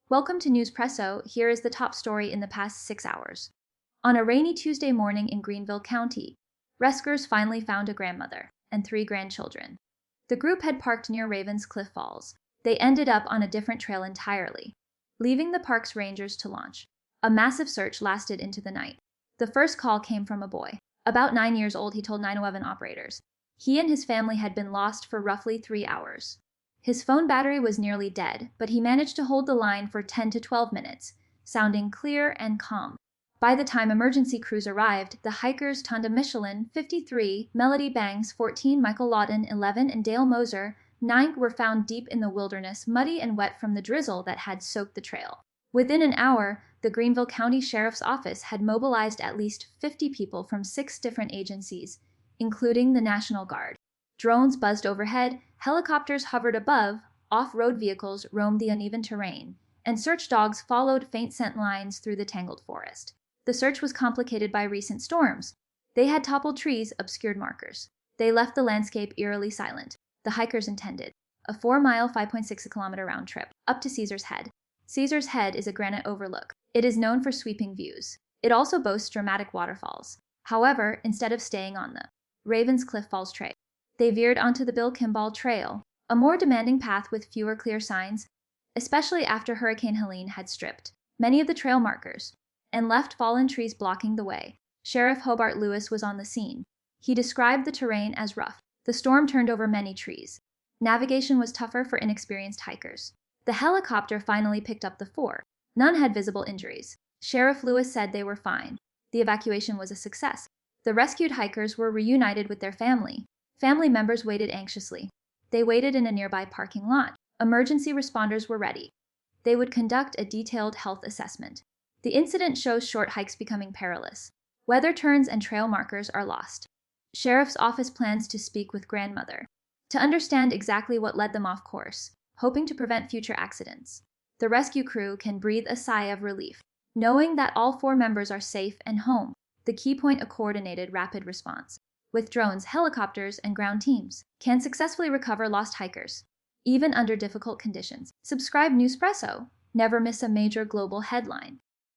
Welcome to Newspresso. Here is the top story in the past 6 hours. On a rainy Tuesday morning in Greenville County, rescuers finally found a grandmother and 3 grandchildren. The group had parked near Ravens Cliff Falls. They ended up on a different trail entirely, leaving the park's rangers to launch. A massive search lasted into the night. The first call came from a boy. About 9 years old, he told 911 operators. He and his family had been lost for roughly 3 hours. His phone battery was nearly dead, but he managed to hold the line for 10 to 12 minutes, sounding clear and calm. By the time emergency crews arrived, the hikers Tanda Michelin, 53, Melody Bangs, 14, Michael Lawton, 11, and Dale Moser, 9, were found deep in the wilderness, muddy and wet from the drizzle that had soaked the trail. Within an hour, the Greenville County Sheriff's Office had mobilized at least 50 people from 6 different agencies, including the National Guard. Drones buzzed overhead, helicopters hovered above, off-road vehicles roamed the uneven terrain, and search dogs followed faint scent lines through the tangled forest. The search was complicated by recent storms. They had toppled trees, obscured markers. They left the landscape eerily silent. The hikers intended a 4-mile, 5.6-kilometer round trip up to Caesar's Head. Caesar's Head is a granite overlook. It is known for sweeping views. It also boasts dramatic waterfalls. However, instead of staying on the Ravens Cliff Falls Trail, they veered onto the Bill Kimball Trail, a more demanding path with fewer clear signs, especially after Hurricane Helene had stripped many of the trail markers and left fallen trees blocking the way. Sheriff Hobart Lewis was on the scene. He described the terrain as rough. The storm turned over many trees. Navigation was tougher for inexperienced hikers. The helicopter finally picked up the 4. None had visible injuries. Sheriff Lewis said they were fine. The evacuation was a success. The rescued hikers were reunited with their family. Family members waited anxiously. They waited in a nearby parking lot. Emergency responders were ready. They would conduct a detailed health assessment. The incident shows short hikes becoming perilous. Weather turns and trail markers are lost. Sheriff's office plans to speak with grandmother to understand exactly what led them off course, hoping to prevent future accidents. The rescue crew can breathe a sigh of relief, knowing that all 4 members are safe and home. The key point: a coordinated, rapid response, with drones, helicopters, and ground teams, can successfully recover lost hikers, even under difficult conditions. Subscribe Newspresso. Never miss a major global headline.